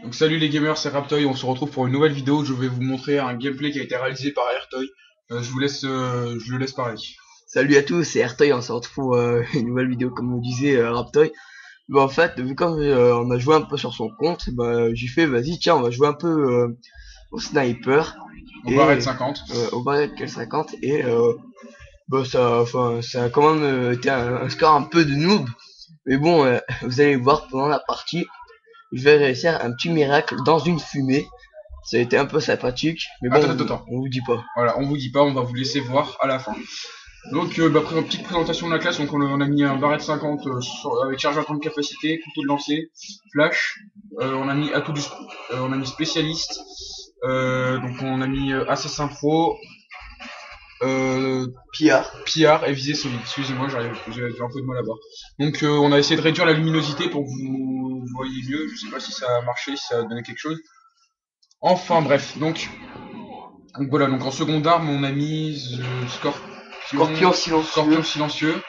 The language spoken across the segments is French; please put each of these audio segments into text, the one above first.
Donc salut les gamers, c'est Raptoy, on se retrouve pour une nouvelle vidéo où je vais vous montrer un gameplay qui a été réalisé par Airtoy. Je le laisse parler. Salut à tous, c'est Ertoy, on se retrouve pour une nouvelle vidéo comme on disait Raptoy. Bah, en fait, vu comme on a joué un peu sur son compte, bah, j'ai fait vas-y tiens on va jouer un peu au sniper On va arrêter et 50. au barrel 50 et bah, ça a quand même été un score un peu de noob. Mais bon, vous allez voir pendant la partie, je vais réussir un petit miracle dans une fumée. Ça a été un peu sympathique, mais bon, Attends, attends, attends. on vous dit pas. Voilà, on vous dit pas, on va vous laisser voir à la fin. Donc après une petite présentation de la classe, donc on a mis un barret de 50 avec charge à grande capacité, couteau de lancer, flash, on a mis on a mis spécialiste, donc on a mis assassin pro, euh, Pia. pillard et visée solide. Excusez-moi, j'ai un peu de mal à voir. Donc on a essayé de réduire la luminosité pour que vous voyez mieux. Je sais pas si ça a marché, si ça a donné quelque chose. Enfin bref, donc voilà, donc en seconde arme on a mis Scorpion Scorpion silencieux. silencieux.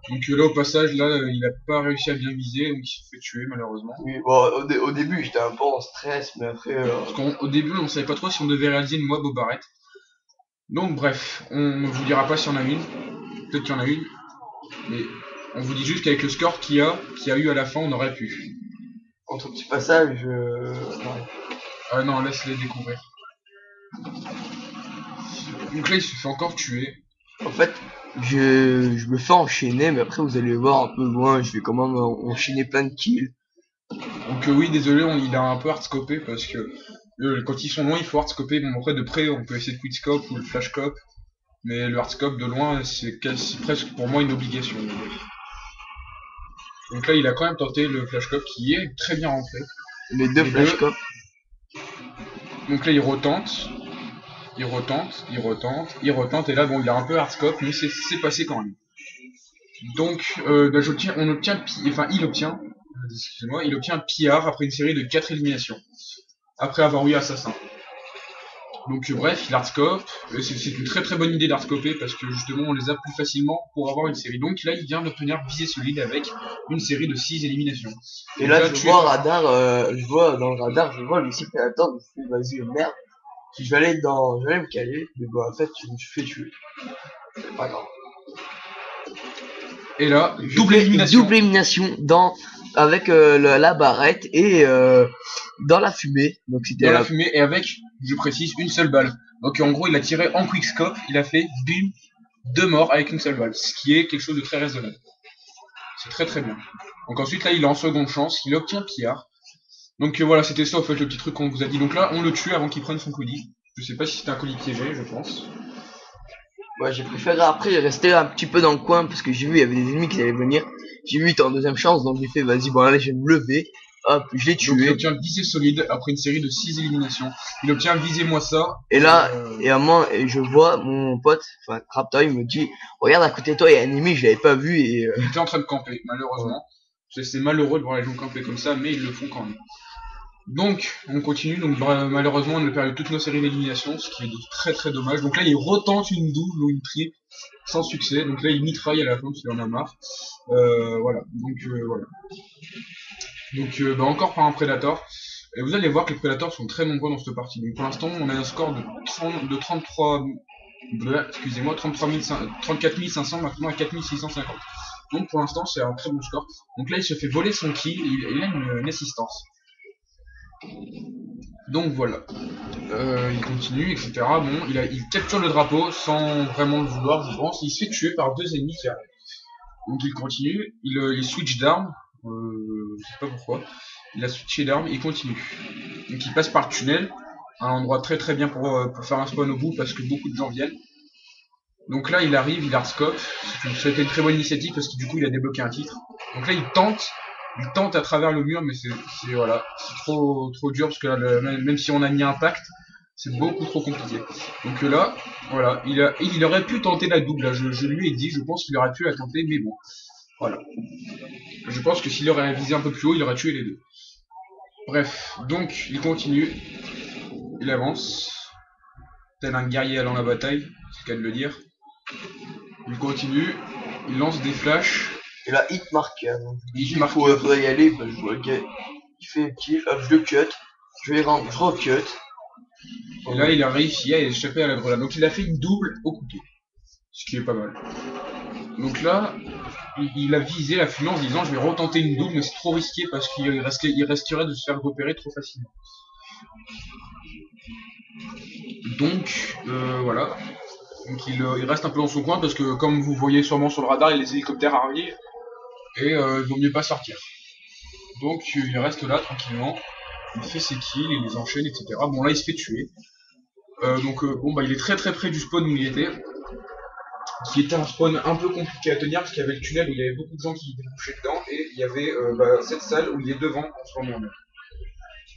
Donc là au passage, là il a pas réussi à bien viser, donc il s'est fait tuer malheureusement. Oui, bon, au début, j'étais un peu en stress, mais après, Parce qu'au début on savait pas trop si on devait réaliser une mob au barrette. Donc bref, on ne vous dira pas s'il y en a une. Peut-être qu'il y en a une, mais on vous dit juste qu'avec le score qu'il y a eu à la fin, on aurait pu. entre petits passages, ouais. Ah non, laisse-les découvrir. Donc là, il se fait encore tuer. En fait, je me fais enchaîner, mais après, vous allez voir un peu loin, je vais quand même enchaîner plein de kills. Donc oui, désolé, il a un peu hardscopé parce que quand ils sont loin, il faut hardscoper. Bon, après, de près, on peut essayer de quickscope ou le flashscope. Mais le hardscope de loin, c'est presque pour moi une obligation. Donc là, il a quand même tenté le flashscope qui est très bien rentré. Les deux Les deux. flashcopes. Donc là, il retente. Il retente, et là, bon, il a un peu hardscope, mais c'est passé quand même. Donc, bah, il obtient, excusez-moi, il obtient un PR après une série de 4 éliminations, après avoir eu Assassin. Donc, bref, il hardscope, c'est une très très bonne idée d'hardscoper parce que justement on les a plus facilement pour avoir une série. Donc là, il vient d'obtenir visée solide avec une série de 6 éliminations. Et Donc là, là, je tué vois par un. radar, je vois dans le radar, je vois le site prédateur, je me fais, vas-y, merde. Je vais aller je vais aller me caler, mais bon, en fait, je me suis fait tuer. C'est pas grave. Et là, Je double fais une élimination. double élimination avec la barrette et dans la fumée. Donc c'était Dans la fumée et avec, je précise, une seule balle. Donc en gros, il a tiré en quickscope, il a fait bim, 2 morts avec une seule balle, ce qui est quelque chose de très raisonnable. C'est très très bien. Donc ensuite là, il est en seconde chance, il obtient Pillard. Donc voilà, c'était ça en fait le petit truc qu'on vous a dit. Donc là, on le tue avant qu'il prenne son colis. Je sais pas si c'était un colis piégé, je pense. Ouais, j'ai préféré après rester un petit peu dans le coin parce que j'ai vu il y avait des ennemis qui allaient venir. J'ai vu il était en deuxième chance, donc j'ai fait vas-y, bon allez, je vais me lever. Hop, je l'ai Donc il tué. obtient visée solide après une série de 6 éliminations. Il obtient visez-moi ça. Et là, et à moi, et je vois mon pote, enfin Raptoy me dit, regarde à côté de toi, il y a un ennemi, je l'avais pas vu et Il était en train de camper, voilà. malheureusement. C'est malheureux de voir les gens camper comme ça, mais ils le font quand même. Donc, on continue. Donc, malheureusement, on a perdu toutes nos séries d'élimination, ce qui est très très dommage. Donc là, il retente une double ou une triple sans succès. Donc là, il mitraille à la fin parce qu'il en a marre. Voilà. Voilà. Donc, bah, encore par un Predator. Et vous allez voir que les Predators sont très nombreux dans cette partie. Donc, pour l'instant, on a un score de 33. Excusez-moi, 34 500 maintenant à 4 650. Donc, pour l'instant, c'est un très bon score. Donc là, il se fait voler son kill. Il a une assistance. Donc voilà. Il continue, etc. Bon, il capture le drapeau sans vraiment le vouloir, je pense. Il se fait tuer par 2 ennemis qui arrivent. Donc il continue, il switch d'arme, je sais pas pourquoi. Il a switché d'arme, il continue. Donc il passe par le tunnel, un endroit très très bien pour faire un spawn au bout parce que beaucoup de gens viennent. Donc là il arrive, il hardscope, c'était une très bonne initiative parce que du coup il a débloqué un titre. Donc là il tente à travers le mur, mais voilà, c'est trop dur parce que là, même si on a mis un pacte, c'est beaucoup trop compliqué. Donc là, voilà, il aurait pu tenter la double. Là, je lui ai dit, je pense qu'il aurait pu la tenter, mais bon, voilà. Je pense que s'il aurait visé un peu plus haut, il aurait tué les deux. Bref, donc il continue, il avance, tel un guerrier allant à la bataille, c'est le cas de le dire. Il continue, il lance des flashs. Et là, hit marque. Donc, Il il marque. faudrait y aller, bah, je vois, ok. il fait le kill, hop, je le cut, je vais rendre, je re-cut. Et là, il a réussi à échapper à la grenade. Donc, il a fait une double au couteau. Ce qui est pas mal. Donc là, il a visé la fumée en se disant je vais retenter une double, mais c'est trop risqué parce qu'il risquerait de se faire repérer trop facilement. Donc, voilà. Donc, il reste un peu dans son coin parce que, comme vous voyez sûrement sur le radar, les hélicoptères arrivent et il vaut mieux pas sortir. Donc, il reste là tranquillement. Il fait ses kills, il les enchaîne, etc. Bon, là, il se fait tuer. Bon, bah, il est très près du spawn où il était. Qui était un spawn un peu compliqué à tenir parce qu'il y avait le tunnel où il y avait beaucoup de gens qui débouchaient dedans et il y avait cette salle où il est devant en ce moment même.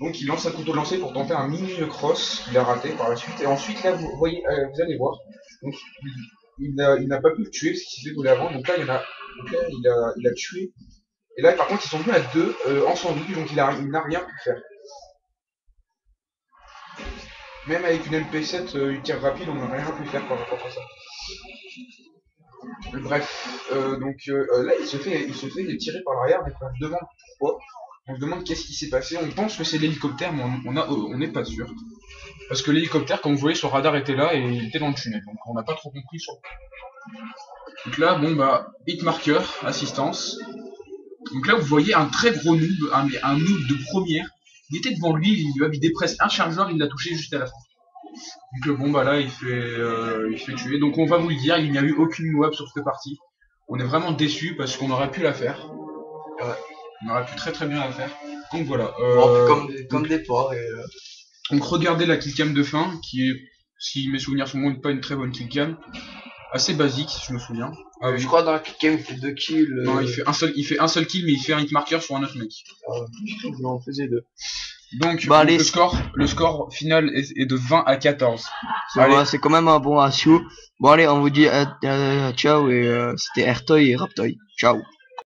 Donc il lance un couteau lancé pour tenter un mini cross qu'il a raté par la suite et ensuite là vous voyez, vous allez voir, donc il n'a pas pu le tuer parce qu'il s'est fait voler avant, donc là il a tué et là par contre ils sont venus à deux en sandwich donc il n'a rien pu faire. Même avec une MP7 une tir rapide on n'a rien pu faire par rapport à ça. Bref, là il se fait tirer par l'arrière, mais on se demande pourquoi, on se demande qu'est-ce qui s'est passé, on pense que c'est l'hélicoptère, mais on n'est pas sûr. Parce que l'hélicoptère, comme vous voyez sur le radar, était là et il était dans le tunnel, donc on n'a pas trop compris sur. Donc là, bon bah, hitmarker, assistance. Donc là vous voyez un très gros noob, un noob de première, il était devant lui, il dépresse un chargeur, il l'a touché juste à la fin. Donc bon bah là il fait tuer. Donc on va vous le dire, il n'y a eu aucune web sur cette partie. On est vraiment déçus parce qu'on aurait pu la faire. Ouais. On aurait pu très bien la faire. Donc voilà. Comme des porcs. Donc regardez la killcam de fin, qui est, si mes souvenirs sont bons, pas une très bonne killcam. Assez basique si je me souviens. Ah, je crois dans la killcam il fait 2 kills. Non, il fait un seul kill mais il fait un hitmarker sur un autre mec. Il en faisait 2. Donc bah, le score final est de 20 à 14. C'est quand même un bon ratio. Bon allez, on vous dit ciao et c'était Airtoy et Raptoy. Ciao.